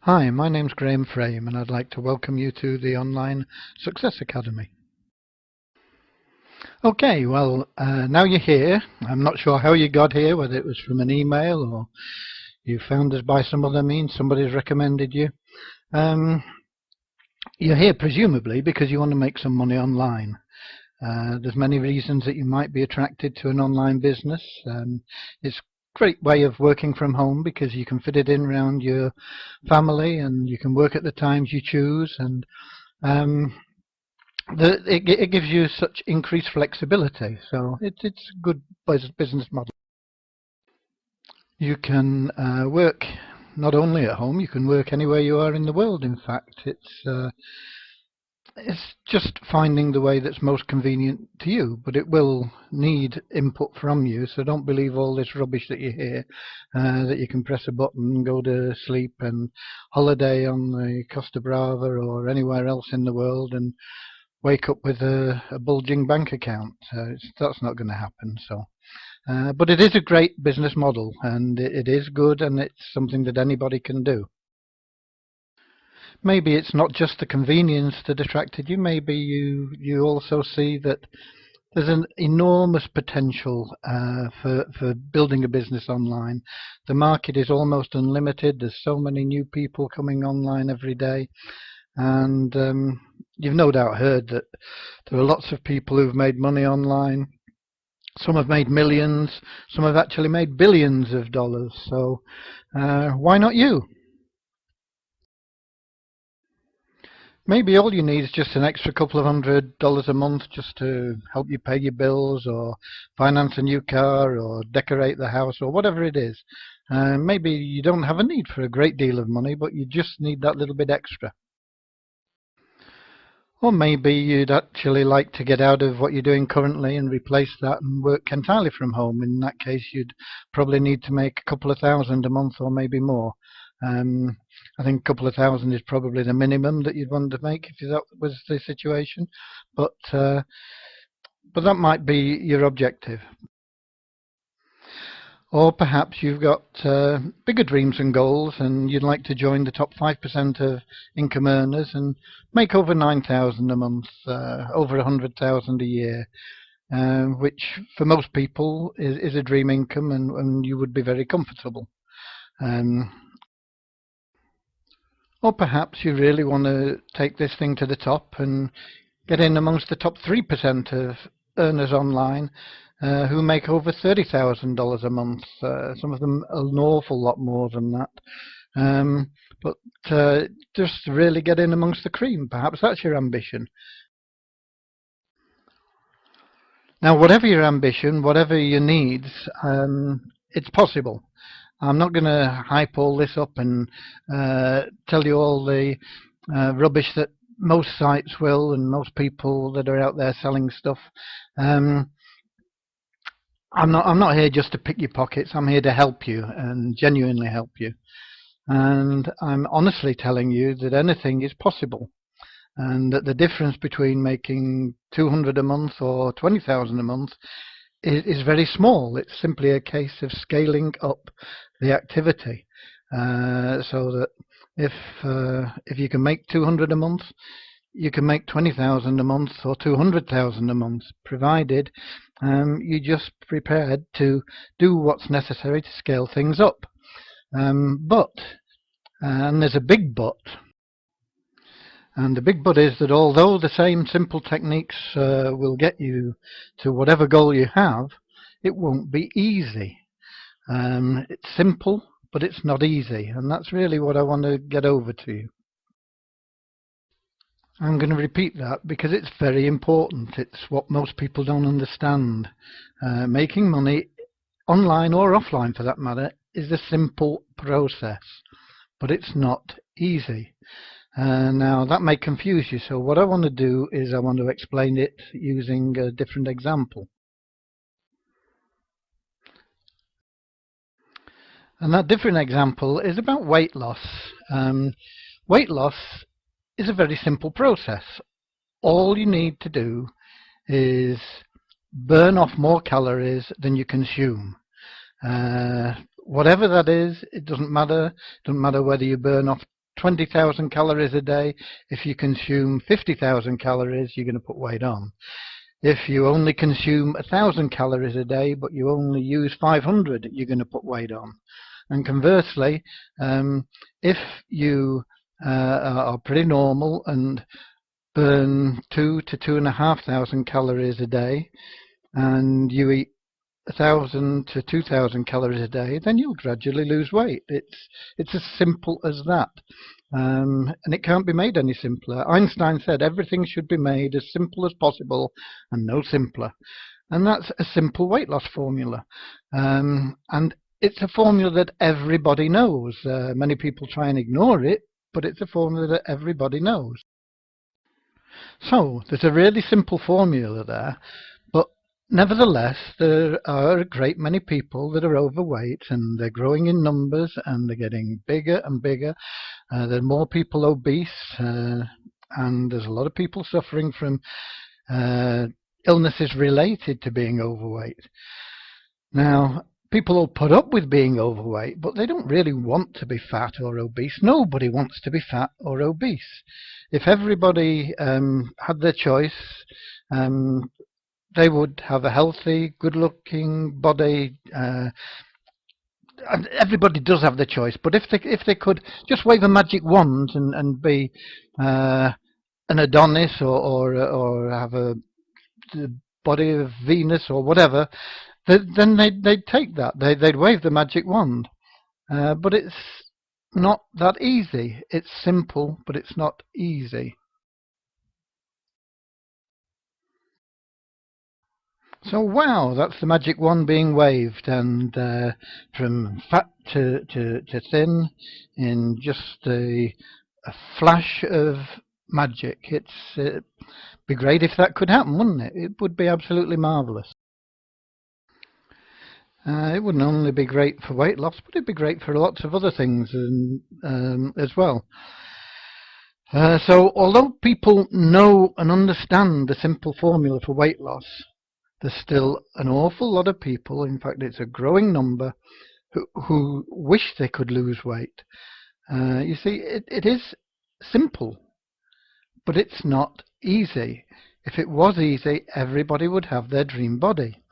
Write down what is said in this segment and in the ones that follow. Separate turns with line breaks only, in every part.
Hi, my name's Graham Frame and I'd like to welcome you to the Online Success Academy. Okay, well, now you're here. I'm not sure how you got here, whether it was from an email or you found us by some other means, somebody's recommended you. You're here presumably because you want to make some money online. There's many reasons that you might be attracted to an online business. It's a great way of working from home because you can fit it in around your family and you can work at the times you choose, and it gives you such increased flexibility. So it's a good business model. You can work not only at home, you can work anywhere you are in the world. In fact, it's just finding the way that's most convenient to you, but it will need input from you, so don't believe all this rubbish that you hear, that you can press a button and go to sleep and holiday on the Costa Brava or anywhere else in the world and wake up with a bulging bank account. That's not going to happen. But it is a great business model, and it is good, and it's something that anybody can do. Maybe it's not just the convenience that attracted you. Maybe you also see that there's an enormous potential for building a business online. The market is almost unlimited. There's so many new people coming online every day. And you've no doubt heard that there are lots of people who've made money online. Some have made millions. Some have actually made billions of dollars. So why not you? Maybe all you need is just an extra couple of $100 a month just to help you pay your bills or finance a new car or decorate the house or whatever it is. Maybe you don't have a need for a great deal of money, but you just need that little bit extra. Or maybe you'd actually like to get out of what you're doing currently and replace that and work entirely from home. In that case, you'd probably need to make a couple of thousand a month or maybe more. I think a couple of thousand is probably the minimum that you'd want to make if that was the situation. But that might be your objective. Or perhaps you've got bigger dreams and goals and you'd like to join the top 5% of income earners and make over 9,000 a month, over 100,000 a year, which for most people is a dream income, and you would be very comfortable. Or perhaps you really want to take this thing to the top and get in amongst the top 3% of earners online who make over $30,000 a month. Some of them an awful lot more than that. But just really get in amongst the cream. Perhaps that's your ambition. Now, whatever your ambition, whatever your needs, it's possible. I'm not going to hype all this up and tell you all the rubbish that most sites will and most people that are out there selling stuff. I'm not here just to pick your pockets. I'm here to help you and genuinely help you. And I'm honestly telling you that anything is possible, and that the difference between making 200 a month or 20,000 a month is very small. It's simply a case of scaling up the activity, so that if you can make 200 a month, you can make 20,000 a month or 200,000 a month, provided you're just prepared to do what's necessary to scale things up. But, and there's a big but, and the big but is that although the same simple techniques will get you to whatever goal you have, it won't be easy. It's simple, but it's not easy, and that's really what I want to get over to you. I'm going to repeat that because it's very important. It's what most people don't understand. Making money, online or offline for that matter, is a simple process, but it's not easy. Now that may confuse you, so what I want to do is I want to explain it using a different example. And that different example is about weight loss. Weight loss is a very simple process. All you need to do is burn off more calories than you consume. Whatever that is, it doesn't matter. It doesn't matter whether you burn off 20,000 calories a day. If you consume 50,000 calories, you're going to put weight on. If you only consume 1,000 calories a day, but you only use 500, you're going to put weight on. And conversely, if you are pretty normal and burn 2 to 2,500 calories a day, and you eat 1,000 to 2,000 calories a day, then you'll gradually lose weight. It's as simple as that. And it can't be made any simpler. Einstein said everything should be made as simple as possible and no simpler. And that's a simple weight loss formula. And it's a formula that everybody knows. Many people try and ignore it, but it's a formula that everybody knows. So there's a really simple formula there, but nevertheless, there are a great many people that are overweight, and they're growing in numbers, and they're getting bigger and bigger. There are more people obese, and there's a lot of people suffering from illnesses related to being overweight. Now, people will put up with being overweight, but they don't really want to be fat or obese. Nobody wants to be fat or obese. If everybody had their choice, they would have a healthy, good-looking body. Everybody does have the choice, but if they could just wave a magic wand and be an Adonis or have the body of Venus or whatever, then they'd take that. They'd wave the magic wand. But it's not that easy. It's simple, but it's not easy. So wow, that's the magic wand being waved, and from fat to thin in just a flash of magic. It'd be great if that could happen, wouldn't it? It would be absolutely marvellous. It wouldn't only be great for weight loss, but it'd be great for lots of other things as well. So although people know and understand the simple formula for weight loss, there's still an awful lot of people, in fact it's a growing number, who wish they could lose weight. You see, it is simple, but it's not easy. If it was easy, everybody would have their dream body.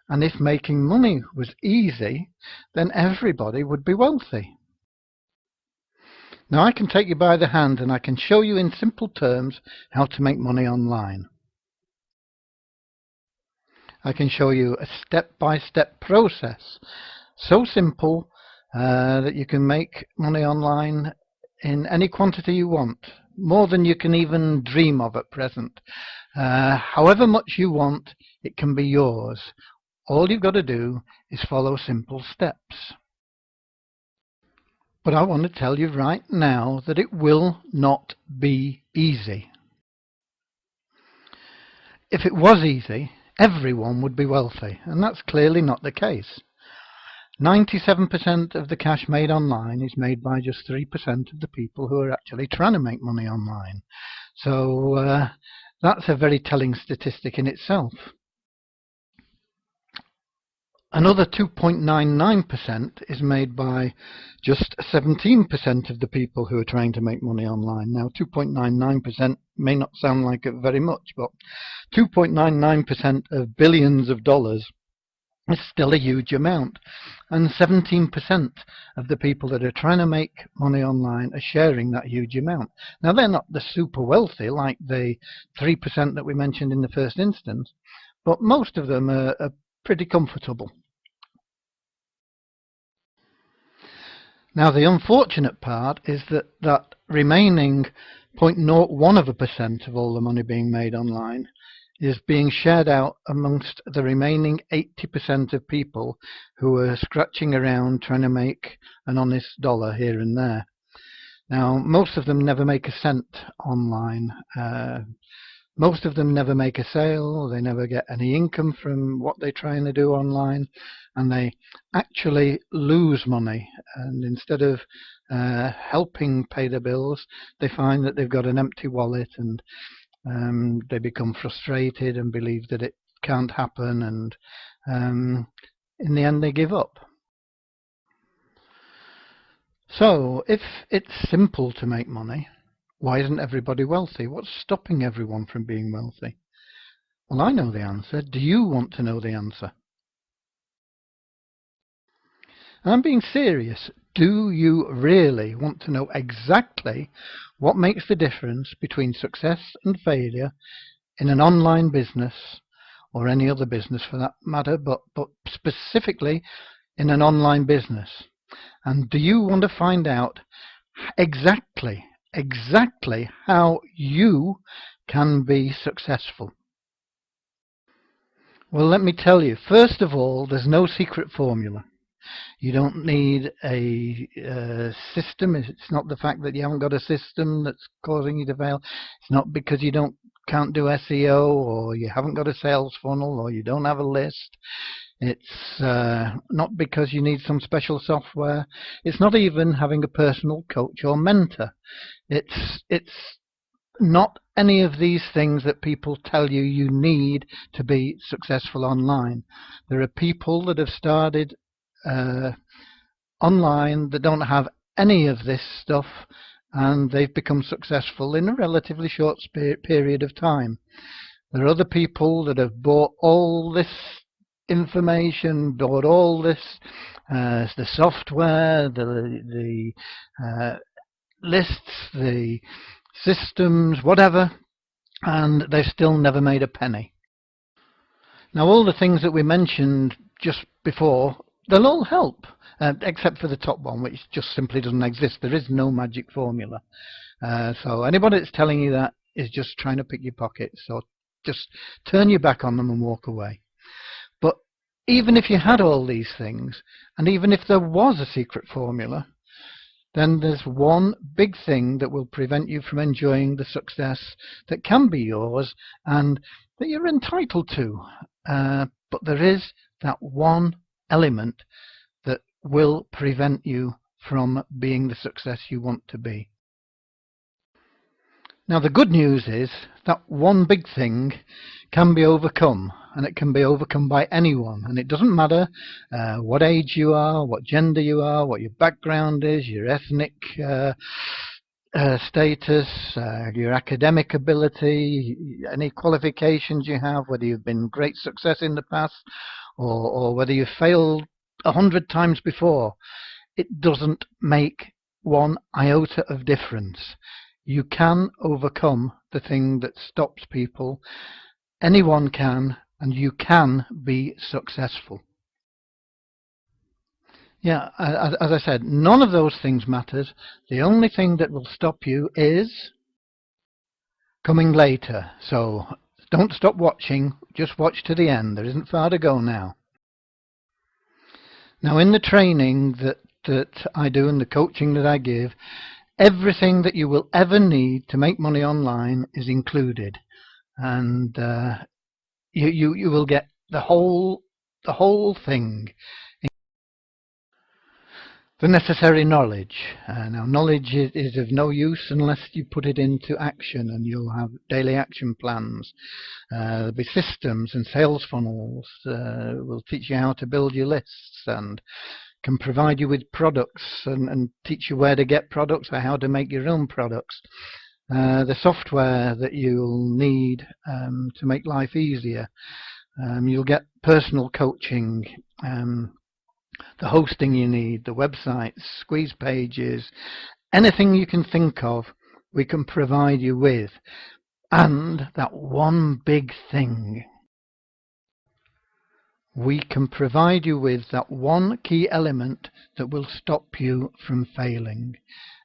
And if making money was easy, then everybody would be wealthy. Now I can take you by the hand and I can show you in simple terms how to make money online. I can show you a step-by-step process, so simple that you can make money online in any quantity you want, more than you can even dream of at present. However much you want, it can be yours. All you've got to do is follow simple steps. But I want to tell you right now that it will not be easy. If it was easy, everyone would be wealthy, and that's clearly not the case. 97% of the cash made online is made by just 3% of the people who are actually trying to make money online. So that's a very telling statistic in itself. Another 2.99% is made by just 17% of the people who are trying to make money online. Now, 2.99% may not sound like it very much, but 2.99% of billions of dollars is still a huge amount. And 17% of the people that are trying to make money online are sharing that huge amount. Now, they're not the super wealthy like the 3% that we mentioned in the first instance, but most of them are pretty comfortable. Now the unfortunate part is that remaining 0.01% of all the money being made online is being shared out amongst the remaining 80% of people who are scratching around trying to make an honest dollar here and there. Now most of them never make a cent online. Most of them never make a sale, they never get any income from what they're trying to do online, and they actually lose money. And instead of helping pay the bills, they find that they've got an empty wallet, and they become frustrated and believe that it can't happen, and in the end they give up. So, if it's simple to make money, why isn't everybody wealthy? What's stopping everyone from being wealthy? Well, I know the answer. Do you want to know the answer? And I'm being serious. Do you really want to know exactly what makes the difference between success and failure in an online business, or any other business for that matter, but specifically in an online business? And do you want to find out exactly how you can be successful? Well, let me tell you, first of all, there's no secret formula. You don't need a system. It's not the fact that you haven't got a system that's causing you to fail. It's not because you can't do SEO, or you haven't got a sales funnel, or you don't have a list. It's not because you need some special software. It's not even having a personal coach or mentor. It's not any of these things that people tell you you need to be successful online. There are people that have started online that don't have any of this stuff, and they've become successful in a relatively short period of time. There are other people that have bought all this information, bought all this, the software, the lists, the systems, whatever, and they've still never made a penny. Now, all the things that we mentioned just before, they'll all help, except for the top one, which just simply doesn't exist. There is no magic formula. So anybody that's telling you that is just trying to pick your pockets. So just turn your back on them and walk away. But even if you had all these things, and even if there was a secret formula, then there's one big thing that will prevent you from enjoying the success that can be yours and that you're entitled to. But there is that one element that will prevent you from being the success you want to be. Now, the good news is that one big thing can be overcome, and it can be overcome by anyone. And it doesn't matter what age you are, what gender you are, what your background is, your ethnic status, your academic ability, any qualifications you have, whether you've been great success in the past, or whether you've failed 100 times before. It doesn't make one iota of difference. You can overcome the thing that stops people. Anyone can, and you can be successful. Yeah, as I said, none of those things matters. The only thing that will stop you is coming later. So don't stop watching, just watch to the end. There isn't far to go now. Now, in the training that I do and the coaching that I give, everything that you will ever need to make money online is included, and you will get the whole thing. The necessary knowledge. Now, knowledge is of no use unless you put it into action, and you'll have daily action plans. There'll be systems and sales funnels. Will teach you how to build your lists, and can provide you with products, and teach you where to get products or how to make your own products. The software that you'll need to make life easier. You'll get personal coaching, the hosting you need, the websites, squeeze pages, anything you can think of, we can provide you with. And that one big thing, we can provide you with that one key element that will stop you from failing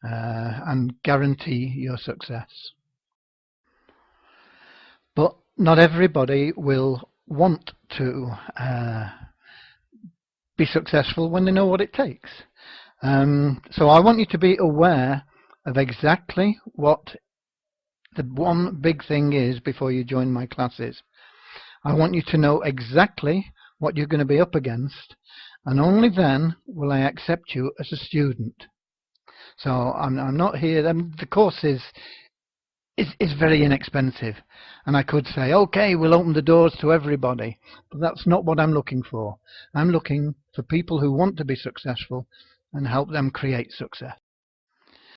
and guarantee your success. But not everybody will want to be successful when they know what it takes. So I want you to be aware of exactly what the one big thing is before you join my classes. I want you to know exactly what you're going to be up against, and only then will I accept you as a student. So I'm not here. The course is very inexpensive, and I could say, okay, we'll open the doors to everybody, but that's not what I'm looking for. I'm looking for people who want to be successful and help them create success.